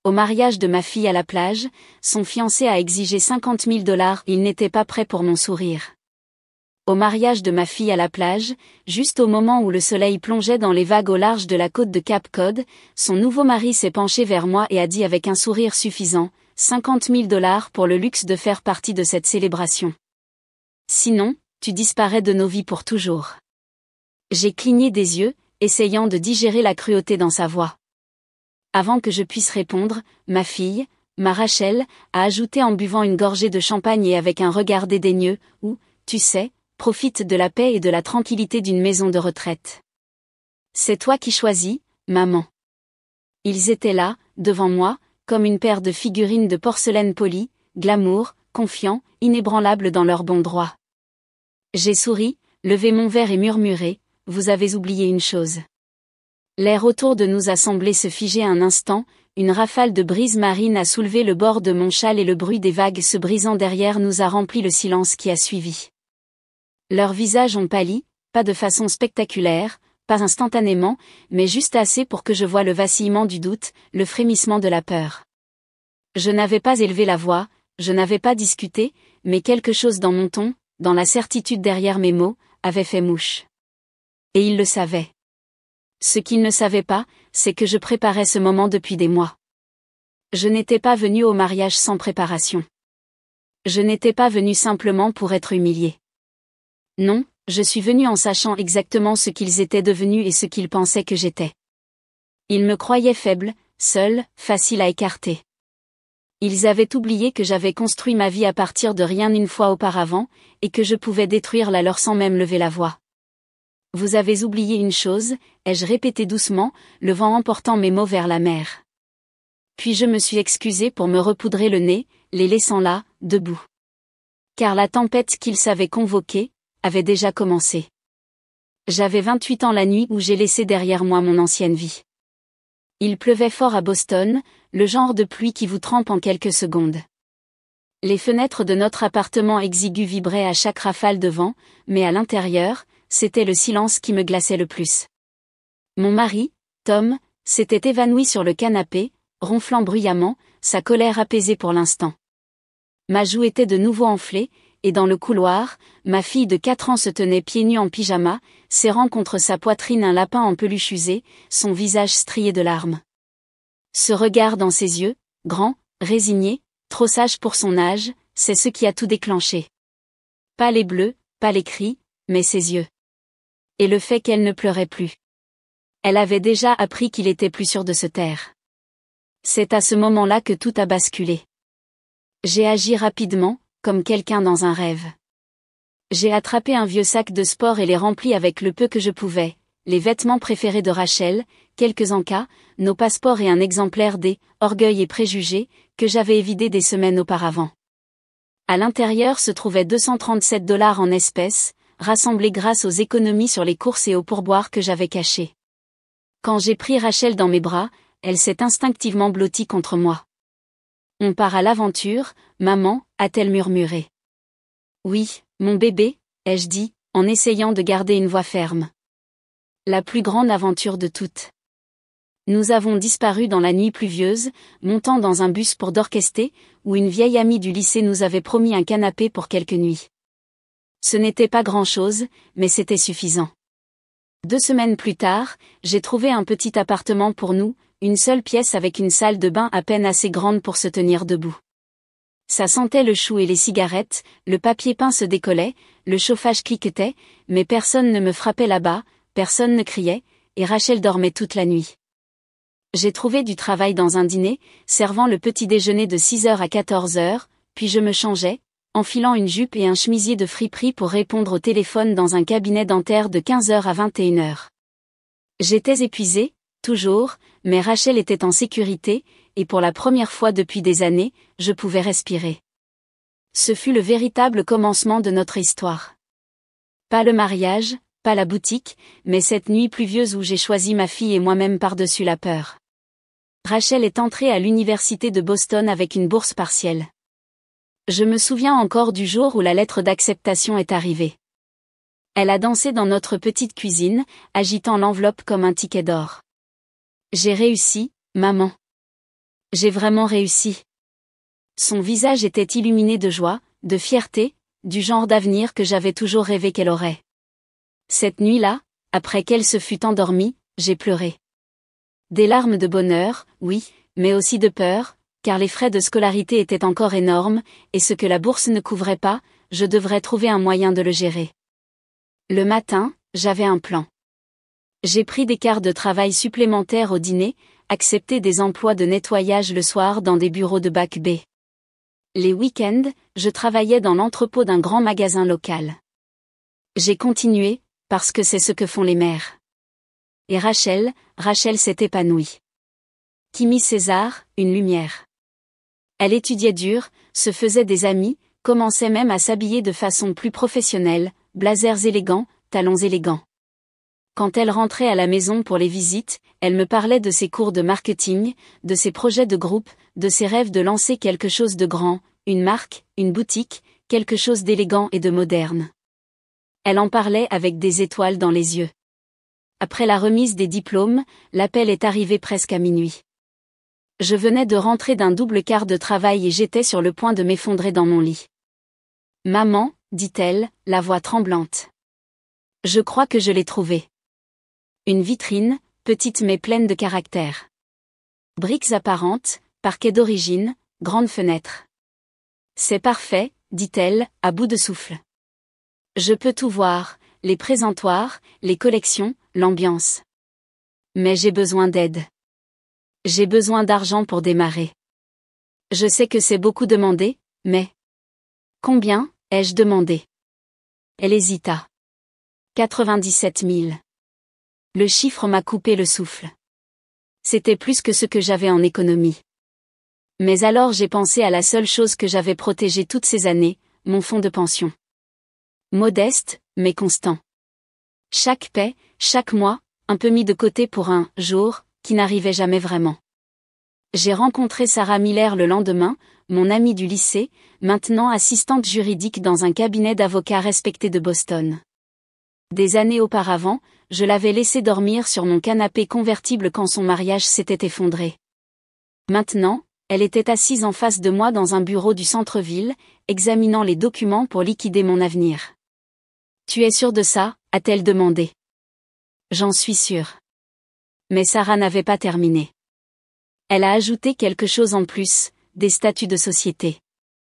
Au mariage de ma fille à la plage, son fiancé a exigé 50 000 $, il n'était pas prêt pour mon sourire. Au mariage de ma fille à la plage, juste au moment où le soleil plongeait dans les vagues au large de la côte de Cape Cod, son nouveau mari s'est penché vers moi et a dit avec un sourire suffisant, 50 000 $ pour le luxe de faire partie de cette célébration. Sinon, tu disparais de nos vies pour toujours. J'ai cligné des yeux, essayant de digérer la cruauté dans sa voix. Avant que je puisse répondre, ma fille, ma Rachel, a ajouté en buvant une gorgée de champagne et avec un regard dédaigneux, ou, tu sais, profite de la paix et de la tranquillité d'une maison de retraite. C'est toi qui choisis, maman. Ils étaient là, devant moi, comme une paire de figurines de porcelaine polie, glamour, confiants, inébranlables dans leur bon droit. J'ai souri, levé mon verre et murmuré, vous avez oublié une chose. L'air autour de nous a semblé se figer un instant, une rafale de brise marine a soulevé le bord de mon châle et le bruit des vagues se brisant derrière nous a rempli le silence qui a suivi. Leurs visages ont pâli, pas de façon spectaculaire, pas instantanément, mais juste assez pour que je voie le vacillement du doute, le frémissement de la peur. Je n'avais pas élevé la voix, je n'avais pas discuté, mais quelque chose dans mon ton, dans la certitude derrière mes mots, avait fait mouche. Et ils le savaient. Ce qu'ils ne savaient pas, c'est que je préparais ce moment depuis des mois. Je n'étais pas venue au mariage sans préparation. Je n'étais pas venue simplement pour être humiliée. Non, je suis venue en sachant exactement ce qu'ils étaient devenus et ce qu'ils pensaient que j'étais. Ils me croyaient faible, seule, facile à écarter. Ils avaient oublié que j'avais construit ma vie à partir de rien une fois auparavant, et que je pouvais détruire la leur sans même lever la voix. Vous avez oublié une chose, ai-je répété doucement, le vent emportant mes mots vers la mer. Puis je me suis excusée pour me repoudrer le nez, les laissant là, debout. Car la tempête qu'ils savaient convoquer, avait déjà commencé. J'avais 28 ans la nuit où j'ai laissé derrière moi mon ancienne vie. Il pleuvait fort à Boston, le genre de pluie qui vous trempe en quelques secondes. Les fenêtres de notre appartement exigu vibraient à chaque rafale de vent, mais à l'intérieur, c'était le silence qui me glaçait le plus. Mon mari, Tom, s'était évanoui sur le canapé, ronflant bruyamment, sa colère apaisée pour l'instant. Ma joue était de nouveau enflée, et dans le couloir, ma fille de 4 ans se tenait pieds nus en pyjama, serrant contre sa poitrine un lapin en peluche usé, son visage strié de larmes. Ce regard dans ses yeux, grand, résigné, trop sage pour son âge, c'est ce qui a tout déclenché. Pas les bleus, pas les cris, mais ses yeux. Et le fait qu'elle ne pleurait plus. Elle avait déjà appris qu'il était plus sûr de se taire. C'est à ce moment-là que tout a basculé. J'ai agi rapidement, comme quelqu'un dans un rêve. J'ai attrapé un vieux sac de sport et l'ai rempli avec le peu que je pouvais, les vêtements préférés de Rachel, quelques encas, nos passeports et un exemplaire des « Orgueil et préjugés » que j'avais évidé des semaines auparavant. À l'intérieur se trouvaient 237 $ en espèces, rassemblés grâce aux économies sur les courses et aux pourboires que j'avais cachés. Quand j'ai pris Rachel dans mes bras, elle s'est instinctivement blottie contre moi. On part à l'aventure, maman, a-t-elle murmuré. Oui, mon bébé, ai-je dit, en essayant de garder une voix ferme. La plus grande aventure de toutes. Nous avons disparu dans la nuit pluvieuse, montant dans un bus pour Dorchester, où une vieille amie du lycée nous avait promis un canapé pour quelques nuits. Ce n'était pas grand-chose, mais c'était suffisant. 2 semaines plus tard, j'ai trouvé un petit appartement pour nous, une seule pièce avec une salle de bain à peine assez grande pour se tenir debout. Ça sentait le chou et les cigarettes, le papier peint se décollait, le chauffage cliquetait, mais personne ne me frappait là-bas, personne ne criait, et Rachel dormait toute la nuit. J'ai trouvé du travail dans un dîner, servant le petit déjeuner de 6h à 14h, puis je me changeais, enfilant une jupe et un chemisier de friperie pour répondre au téléphone dans un cabinet dentaire de 15h à 21h. J'étais épuisée, toujours, mais Rachel était en sécurité, et pour la première fois depuis des années, je pouvais respirer. Ce fut le véritable commencement de notre histoire. Pas le mariage, pas la boutique, mais cette nuit pluvieuse où j'ai choisi ma fille et moi-même par-dessus la peur. Rachel est entrée à l'université de Boston avec une bourse partielle. Je me souviens encore du jour où la lettre d'acceptation est arrivée. Elle a dansé dans notre petite cuisine, agitant l'enveloppe comme un ticket d'or. J'ai réussi, maman. J'ai vraiment réussi. Son visage était illuminé de joie, de fierté, du genre d'avenir que j'avais toujours rêvé qu'elle aurait. Cette nuit-là, après qu'elle se fut endormie, j'ai pleuré. Des larmes de bonheur, oui, mais aussi de peur, car les frais de scolarité étaient encore énormes, et ce que la bourse ne couvrait pas, je devrais trouver un moyen de le gérer. Le matin, j'avais un plan. J'ai pris des quarts de travail supplémentaires au dîner, accepté des emplois de nettoyage le soir dans des bureaux de bac B. Les week-ends, je travaillais dans l'entrepôt d'un grand magasin local. J'ai continué, parce que c'est ce que font les mères. Et Rachel s'est épanouie. Kimi César, une lumière. Elle étudiait dur, se faisait des amis, commençait même à s'habiller de façon plus professionnelle, blazers élégants, talons élégants. Quand elle rentrait à la maison pour les visites, elle me parlait de ses cours de marketing, de ses projets de groupe, de ses rêves de lancer quelque chose de grand, une marque, une boutique, quelque chose d'élégant et de moderne. Elle en parlait avec des étoiles dans les yeux. Après la remise des diplômes, l'appel est arrivé presque à minuit. Je venais de rentrer d'un double quart de travail et j'étais sur le point de m'effondrer dans mon lit. « Maman, dit-elle, la voix tremblante. Je crois que je l'ai trouvée. Une vitrine, petite mais pleine de caractère. Briques apparentes, parquet d'origine, grande fenêtre. C'est parfait, dit-elle, à bout de souffle. Je peux tout voir, les présentoirs, les collections, l'ambiance. Mais j'ai besoin d'aide. J'ai besoin d'argent pour démarrer. Je sais que c'est beaucoup demandé, mais... Combien, ai-je demandé? Elle hésita. 97 000. Le chiffre m'a coupé le souffle. C'était plus que ce que j'avais en économie. Mais alors j'ai pensé à la seule chose que j'avais protégée toutes ces années, mon fonds de pension. Modeste, mais constant. Chaque paie, chaque mois, un peu mis de côté pour un « jour » qui n'arrivait jamais vraiment. J'ai rencontré Sarah Miller le lendemain, mon amie du lycée, maintenant assistante juridique dans un cabinet d'avocats respecté de Boston. Des années auparavant, je l'avais laissée dormir sur mon canapé convertible quand son mariage s'était effondré. Maintenant, elle était assise en face de moi dans un bureau du centre-ville, examinant les documents pour liquider mon avenir. « Tu es sûre de ça ?» a-t-elle demandé. « J'en suis sûre. » Mais Sarah n'avait pas terminé. Elle a ajouté quelque chose en plus, des statuts de société.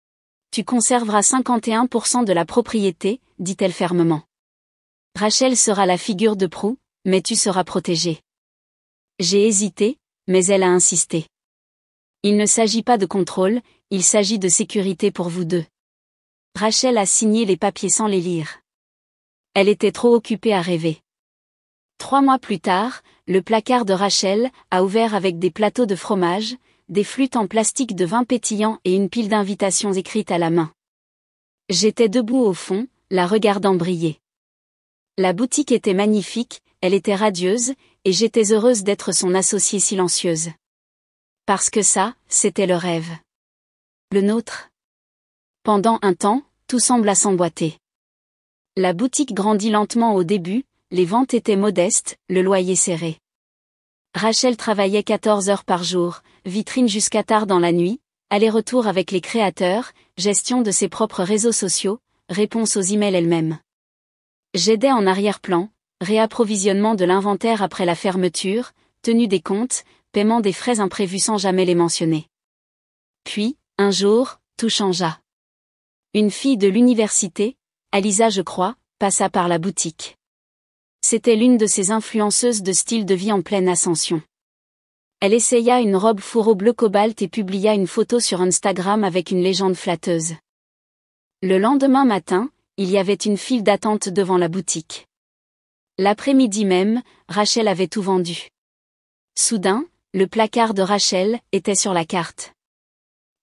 « Tu conserveras 51% de la propriété, dit-elle fermement. Rachel sera la figure de proue, mais tu seras protégée. » J'ai hésité, mais elle a insisté. « Il ne s'agit pas de contrôle, il s'agit de sécurité pour vous deux. » Rachel a signé les papiers sans les lire. Elle était trop occupée à rêver. 3 mois plus tard, le placard de Rachel a ouvert avec des plateaux de fromage, des flûtes en plastique de vin pétillant et une pile d'invitations écrites à la main. J'étais debout au fond, la regardant briller. La boutique était magnifique, elle était radieuse, et j'étais heureuse d'être son associée silencieuse. Parce que ça, c'était le rêve. Le nôtre. Pendant un temps, tout sembla s'emboîter. La boutique grandit lentement au début, les ventes étaient modestes, le loyer serré. Rachel travaillait 14 heures par jour, vitrine jusqu'à tard dans la nuit, aller-retour avec les créateurs, gestion de ses propres réseaux sociaux, réponse aux emails elle-même. J'aidais en arrière-plan, réapprovisionnement de l'inventaire après la fermeture, tenue des comptes, paiement des frais imprévus sans jamais les mentionner. Puis, un jour, tout changea. Une fille de l'université, Alisa je crois, passa par la boutique. C'était l'une de ces influenceuses de style de vie en pleine ascension. Elle essaya une robe fourreau bleu cobalt et publia une photo sur Instagram avec une légende flatteuse. Le lendemain matin, il y avait une file d'attente devant la boutique. L'après-midi même, Rachel avait tout vendu. Soudain, le placard de Rachel était sur la carte.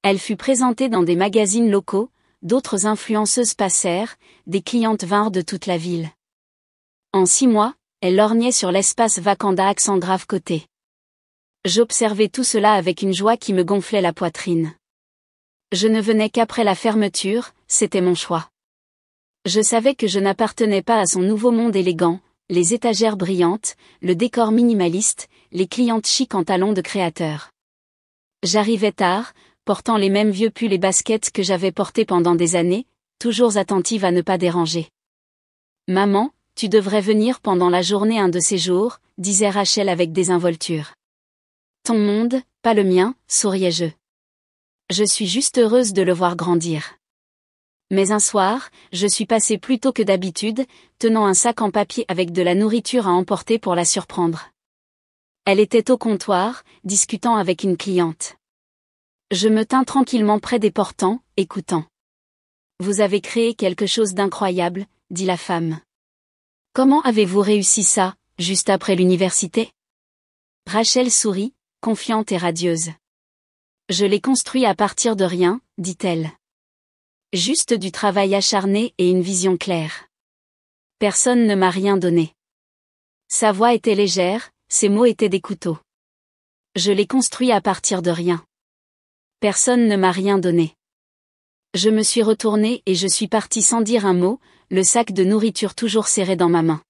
Elle fut présentée dans des magazines locaux, d'autres influenceuses passèrent, des clientes vinrent de toute la ville. En 6 mois, elle lorgnait sur l'espace Wakanda accent grave côté. J'observais tout cela avec une joie qui me gonflait la poitrine. Je ne venais qu'après la fermeture, c'était mon choix. Je savais que je n'appartenais pas à son nouveau monde élégant, les étagères brillantes, le décor minimaliste, les clientes chics en talons de créateur. J'arrivais tard, portant les mêmes vieux pulls et baskets que j'avais portés pendant des années, toujours attentive à ne pas déranger. Maman, tu devrais venir pendant la journée un de ces jours, disait Rachel avec désinvolture. Ton monde, pas le mien, souriais-je. Je suis juste heureuse de le voir grandir. Mais un soir, je suis passée plus tôt que d'habitude, tenant un sac en papier avec de la nourriture à emporter pour la surprendre. Elle était au comptoir, discutant avec une cliente. Je me tins tranquillement près des portants, écoutant. Vous avez créé quelque chose d'incroyable, dit la femme. Comment avez-vous réussi ça, juste après l'université? Rachel sourit, confiante et radieuse. Je l'ai construit à partir de rien, dit-elle. Juste du travail acharné et une vision claire. Personne ne m'a rien donné. Sa voix était légère, ses mots étaient des couteaux. Je l'ai construit à partir de rien. Personne ne m'a rien donné. Je me suis retournée et je suis partie sans dire un mot, le sac de nourriture toujours serré dans ma main.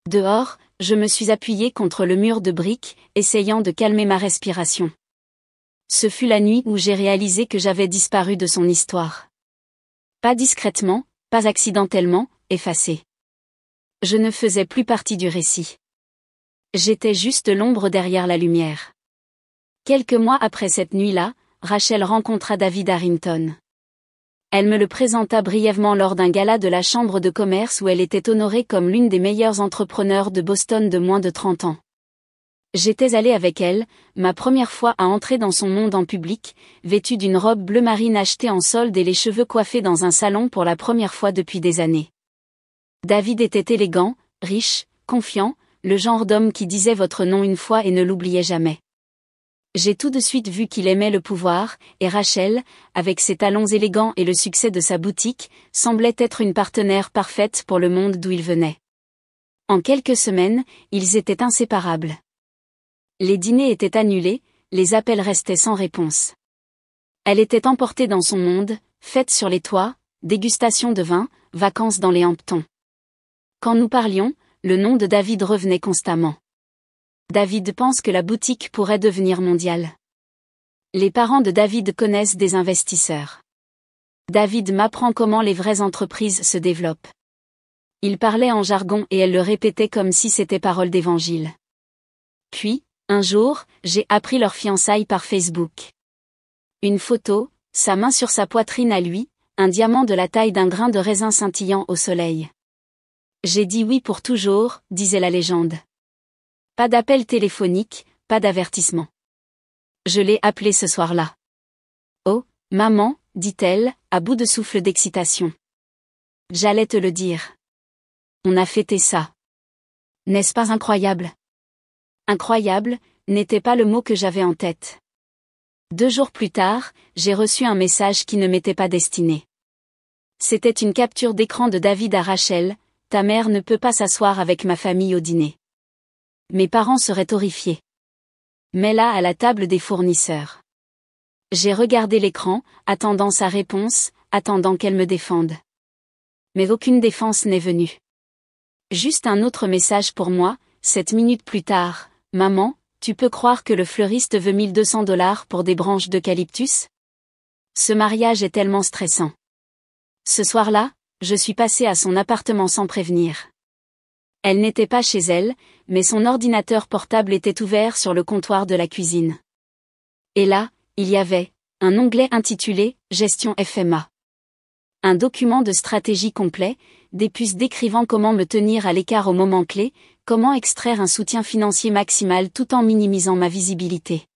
Dehors, je me suis appuyée contre le mur de briques, essayant de calmer ma respiration. Ce fut la nuit où j'ai réalisé que j'avais disparu de son histoire. Pas discrètement, pas accidentellement, effacée. Je ne faisais plus partie du récit. J'étais juste l'ombre derrière la lumière. Quelques mois après cette nuit-là, Rachel rencontra David Harrington. Elle me le présenta brièvement lors d'un gala de la Chambre de commerce où elle était honorée comme l'une des meilleures entrepreneurs de Boston de moins de 30 ans. J'étais allée avec elle, ma première fois à entrer dans son monde en public, vêtue d'une robe bleu marine achetée en solde et les cheveux coiffés dans un salon pour la première fois depuis des années. David était élégant, riche, confiant, le genre d'homme qui disait votre nom une fois et ne l'oubliait jamais. J'ai tout de suite vu qu'il aimait le pouvoir, et Rachel, avec ses talons élégants et le succès de sa boutique, semblait être une partenaire parfaite pour le monde d'où il venait. En quelques semaines, ils étaient inséparables. Les dîners étaient annulés, les appels restaient sans réponse. Elle était emportée dans son monde, fêtes sur les toits, dégustation de vin, vacances dans les Hamptons. Quand nous parlions, le nom de David revenait constamment. David pense que la boutique pourrait devenir mondiale. Les parents de David connaissent des investisseurs. David m'apprend comment les vraies entreprises se développent. Il parlait en jargon et elle le répétait comme si c'était parole d'évangile. Puis, un jour, j'ai appris leur fiançailles par Facebook. Une photo, sa main sur sa poitrine à lui, un diamant de la taille d'un grain de raisin scintillant au soleil. J'ai dit oui pour toujours, disait la légende. Pas d'appel téléphonique, pas d'avertissement. Je l'ai appelé ce soir-là. Oh, maman, dit-elle, à bout de souffle d'excitation. J'allais te le dire. On a fêté ça. N'est-ce pas incroyable? Incroyable, n'était pas le mot que j'avais en tête. 2 jours plus tard, j'ai reçu un message qui ne m'était pas destiné. C'était une capture d'écran de David à Rachel, ta mère ne peut pas s'asseoir avec ma famille au dîner. Mes parents seraient horrifiés. Mets-la à la table des fournisseurs. J'ai regardé l'écran, attendant sa réponse, attendant qu'elle me défende. Mais aucune défense n'est venue. Juste un autre message pour moi, 7 minutes plus tard. Maman, tu peux croire que le fleuriste veut $1 200 pour des branches d'eucalyptus? Ce mariage est tellement stressant. Ce soir-là, je suis passée à son appartement sans prévenir. Elle n'était pas chez elle, mais son ordinateur portable était ouvert sur le comptoir de la cuisine. Et là, il y avait un onglet intitulé « Gestion FMA ». Un document de stratégie complet, des puces décrivant comment me tenir à l'écart au moment clé, comment extraire un soutien financier maximal tout en minimisant ma visibilité.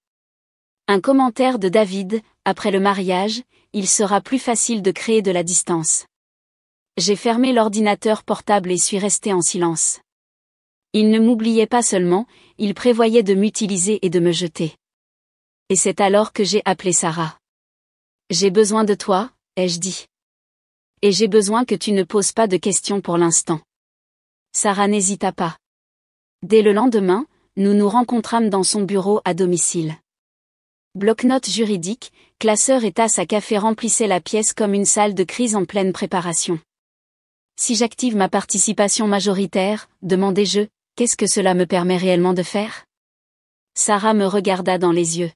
Un commentaire de David, après le mariage, il sera plus facile de créer de la distance. J'ai fermé l'ordinateur portable et suis restée en silence. Il ne m'oubliait pas seulement, il prévoyait de m'utiliser et de me jeter. Et c'est alors que j'ai appelé Sarah. J'ai besoin de toi, ai-je dit. Et j'ai besoin que tu ne poses pas de questions pour l'instant. Sarah n'hésita pas. Dès le lendemain, nous nous rencontrâmes dans son bureau à domicile. Bloc-notes juridiques, classeur et tasse à café remplissaient la pièce comme une salle de crise en pleine préparation. Si j'active ma participation majoritaire, demandai-je, qu'est-ce que cela me permet réellement de faire? Sarah me regarda dans les yeux.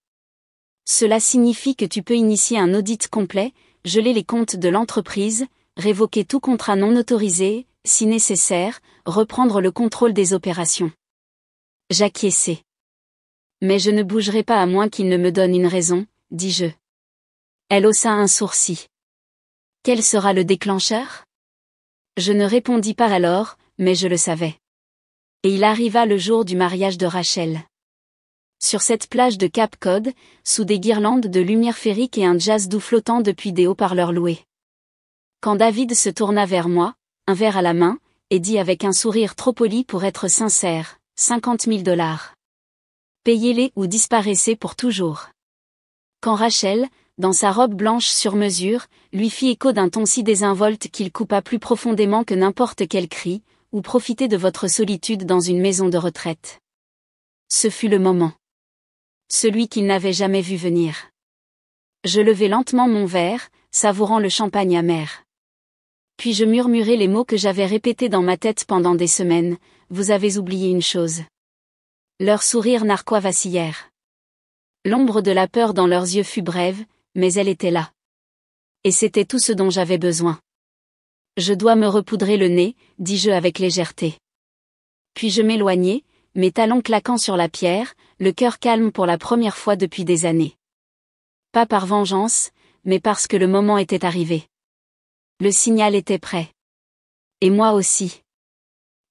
Cela signifie que tu peux initier un audit complet, geler les comptes de l'entreprise, révoquer tout contrat non autorisé, si nécessaire, reprendre le contrôle des opérations. J'acquiesçai. Mais je ne bougerai pas à moins qu'il ne me donne une raison, dis-je. Elle haussa un sourcil. Quel sera le déclencheur? Je ne répondis pas alors, mais je le savais. Et il arriva le jour du mariage de Rachel. Sur cette plage de Cap Cod, sous des guirlandes de lumière féerique et un jazz doux flottant depuis des haut-parleurs loués. Quand David se tourna vers moi, un verre à la main, et dit avec un sourire trop poli pour être sincère, 50 000 $. Payez-les ou disparaissez pour toujours. Quand Rachel, dans sa robe blanche sur mesure, lui fit écho d'un ton si désinvolte qu'il coupa plus profondément que n'importe quel cri, ou profitez de votre solitude dans une maison de retraite. Ce fut le moment. Celui qu'il n'avait jamais vu venir. Je levai lentement mon verre, savourant le champagne amer. Puis je murmurai les mots que j'avais répétés dans ma tête pendant des semaines, vous avez oublié une chose. Leurs sourires narquois vacillèrent. L'ombre de la peur dans leurs yeux fut brève, mais elle était là. Et c'était tout ce dont j'avais besoin. Je dois me repoudrer le nez, dis-je avec légèreté. Puis je m'éloignai, mes talons claquant sur la pierre, le cœur calme pour la première fois depuis des années. Pas par vengeance, mais parce que le moment était arrivé. Le signal était prêt. Et moi aussi.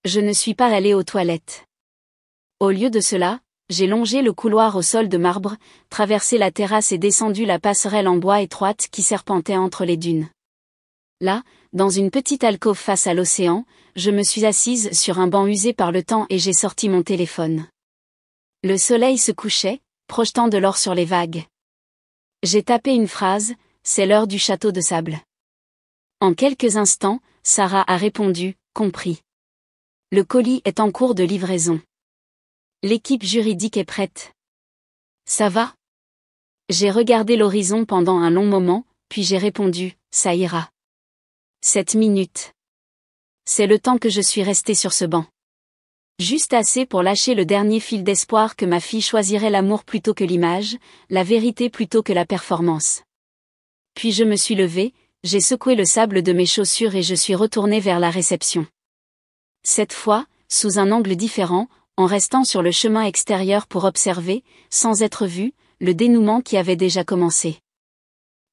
Je ne suis pas allé aux toilettes. Au lieu de cela, j'ai longé le couloir au sol de marbre, traversé la terrasse et descendu la passerelle en bois étroite qui serpentait entre les dunes. Là, dans une petite alcôve face à l'océan, je me suis assise sur un banc usé par le temps et j'ai sorti mon téléphone. Le soleil se couchait, projetant de l'or sur les vagues. J'ai tapé une phrase, c'est l'heure du château de sable. En quelques instants, Sarah a répondu, compris. Le colis est en cours de livraison. L'équipe juridique est prête. Ça va? J'ai regardé l'horizon pendant un long moment, puis j'ai répondu, ça ira. 7 minutes. C'est le temps que je suis restée sur ce banc. Juste assez pour lâcher le dernier fil d'espoir que ma fille choisirait l'amour plutôt que l'image, la vérité plutôt que la performance. Puis je me suis levée, j'ai secoué le sable de mes chaussures et je suis retournée vers la réception. Cette fois, sous un angle différent, en restant sur le chemin extérieur pour observer, sans être vue, le dénouement qui avait déjà commencé.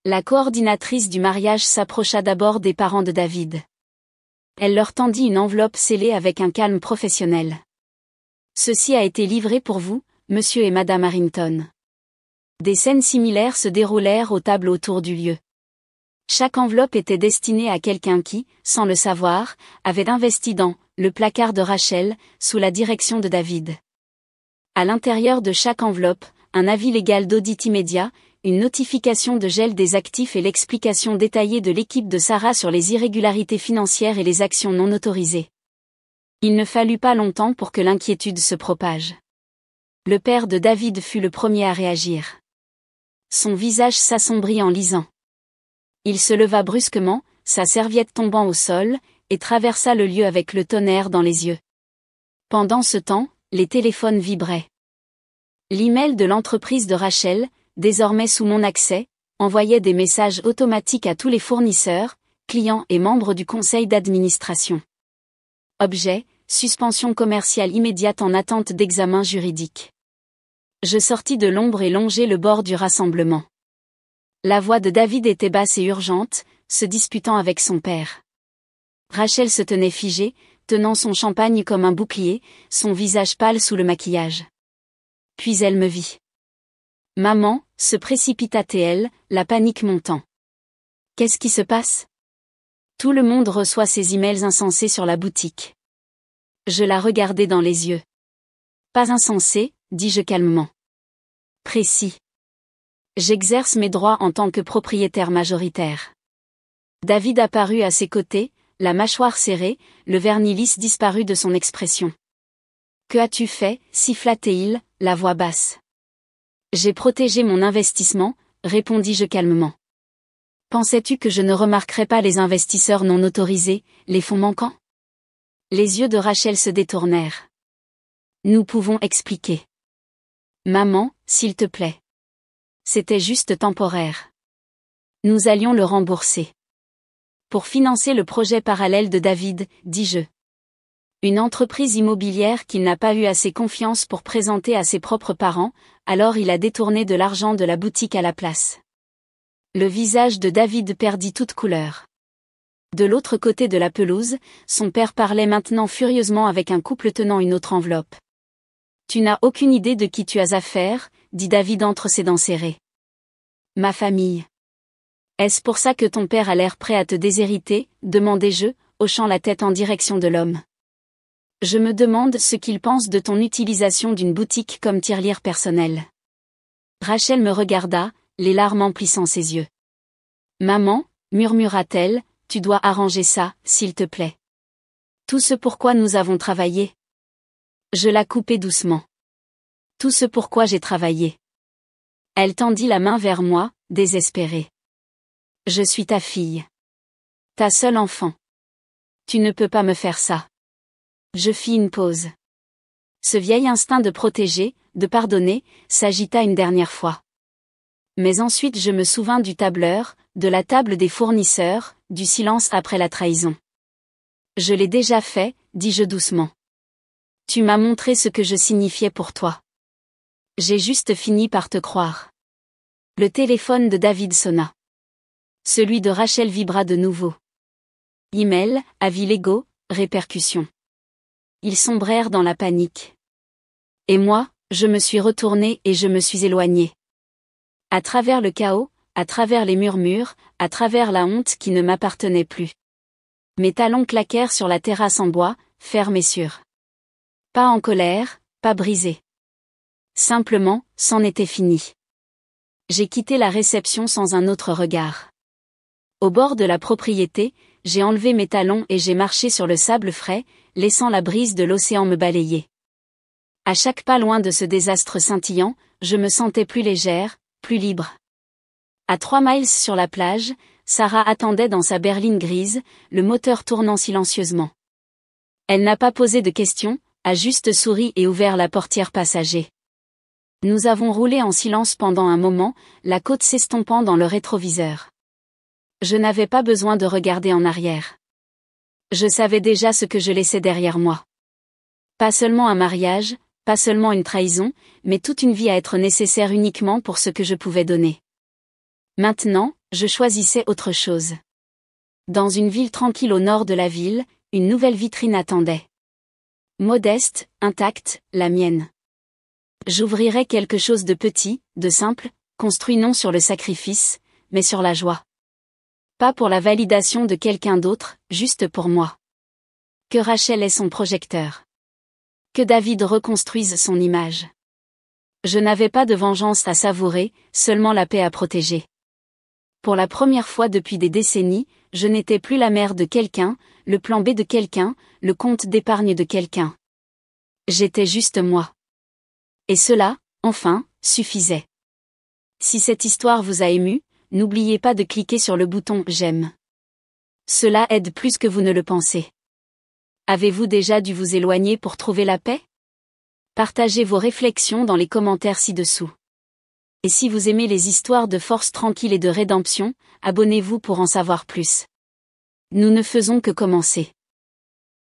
La coordinatrice du mariage s'approcha d'abord des parents de David. Elle leur tendit une enveloppe scellée avec un calme professionnel. Ceci a été livré pour vous, monsieur et madame Harrington. Des scènes similaires se déroulèrent aux tables autour du lieu. Chaque enveloppe était destinée à quelqu'un qui, sans le savoir, avait investi dans le placard de Rachel, sous la direction de David. À l'intérieur de chaque enveloppe, un avis légal d'audit immédiat, une notification de gel des actifs et l'explication détaillée de l'équipe de Sarah sur les irrégularités financières et les actions non autorisées. Il ne fallut pas longtemps pour que l'inquiétude se propage. Le père de David fut le premier à réagir. Son visage s'assombrit en lisant. Il se leva brusquement, sa serviette tombant au sol, et traversa le lieu avec le tonnerre dans les yeux. Pendant ce temps, les téléphones vibraient. L'email de l'entreprise de Rachel, désormais sous mon accès, envoyait des messages automatiques à tous les fournisseurs, clients et membres du conseil d'administration. Objet, suspension commerciale immédiate en attente d'examen juridique. Je sortis de l'ombre et longeai le bord du rassemblement. La voix de David était basse et urgente, se disputant avec son père. Rachel se tenait figée, tenant son champagne comme un bouclier, son visage pâle sous le maquillage. Puis elle me vit. Maman, se précipita-t-elle, la panique montant. Qu'est-ce qui se passe? Tout le monde reçoit ces emails insensés sur la boutique. Je la regardai dans les yeux. Pas insensé, dis-je calmement. Précis. J'exerce mes droits en tant que propriétaire majoritaire. David apparut à ses côtés, la mâchoire serrée, le vernis lisse disparut de son expression. Que as-tu fait, siffla-t-il, la voix basse. J'ai protégé mon investissement, répondis-je calmement. Pensais-tu que je ne remarquerais pas les investisseurs non autorisés, les fonds manquants? Les yeux de Rachel se détournèrent. Nous pouvons expliquer. Maman, s'il te plaît. C'était juste temporaire. Nous allions le rembourser. Pour financer le projet parallèle de David, dis-je. Une entreprise immobilière qu'il n'a pas eu assez confiance pour présenter à ses propres parents, alors il a détourné de l'argent de la boutique à la place. Le visage de David perdit toute couleur. De l'autre côté de la pelouse, son père parlait maintenant furieusement avec un couple tenant une autre enveloppe. Tu n'as aucune idée de qui tu as affaire, dit David entre ses dents serrées. Ma famille. Est-ce pour ça que ton père a l'air prêt à te déshériter, demandai-je, hochant la tête en direction de l'homme. Je me demande ce qu'il pense de ton utilisation d'une boutique comme tirelire personnelle. Rachel me regarda, les larmes emplissant ses yeux. Maman, murmura-t-elle, tu dois arranger ça, s'il te plaît. Tout ce pourquoi nous avons travaillé. Je la coupai doucement. Tout ce pourquoi j'ai travaillé. Elle tendit la main vers moi, désespérée. Je suis ta fille. Ta seule enfant. Tu ne peux pas me faire ça. Je fis une pause. Ce vieil instinct de protéger, de pardonner, s'agita une dernière fois. Mais ensuite je me souvins du tableur, de la table des fournisseurs, du silence après la trahison. Je l'ai déjà fait, dis-je doucement. Tu m'as montré ce que je signifiais pour toi. J'ai juste fini par te croire. Le téléphone de David sonna. Celui de Rachel vibra de nouveau. Email, avis légaux, répercussions. Ils sombrèrent dans la panique. Et moi, je me suis retournée et je me suis éloignée. À travers le chaos, à travers les murmures, à travers la honte qui ne m'appartenait plus. Mes talons claquèrent sur la terrasse en bois, ferme et sûre. Pas en colère, pas brisé. Simplement, c'en était fini. J'ai quitté la réception sans un autre regard. Au bord de la propriété, j'ai enlevé mes talons et j'ai marché sur le sable frais, laissant la brise de l'océan me balayer. À chaque pas loin de ce désastre scintillant, je me sentais plus légère, plus libre. À 3 miles sur la plage, Sarah attendait dans sa berline grise, le moteur tournant silencieusement. Elle n'a pas posé de questions, a juste souri et ouvert la portière passager. Nous avons roulé en silence pendant un moment, la côte s'estompant dans le rétroviseur. Je n'avais pas besoin de regarder en arrière. Je savais déjà ce que je laissais derrière moi. Pas seulement un mariage, pas seulement une trahison, mais toute une vie à être nécessaire uniquement pour ce que je pouvais donner. Maintenant, je choisissais autre chose. Dans une ville tranquille au nord de la ville, une nouvelle vitrine attendait. Modeste, intacte, la mienne. J'ouvrirais quelque chose de petit, de simple, construit non sur le sacrifice, mais sur la joie. Pas pour la validation de quelqu'un d'autre, juste pour moi. Que Rachel ait son projecteur. Que David reconstruise son image. Je n'avais pas de vengeance à savourer, seulement la paix à protéger. Pour la première fois depuis des décennies, je n'étais plus la mère de quelqu'un, le plan B de quelqu'un, le compte d'épargne de quelqu'un. J'étais juste moi. Et cela, enfin, suffisait. Si cette histoire vous a ému, n'oubliez pas de cliquer sur le bouton « J'aime ». Cela aide plus que vous ne le pensez. Avez-vous déjà dû vous éloigner pour trouver la paix? Partagez vos réflexions dans les commentaires ci-dessous. Et si vous aimez les histoires de force tranquille et de rédemption, abonnez-vous pour en savoir plus. Nous ne faisons que commencer.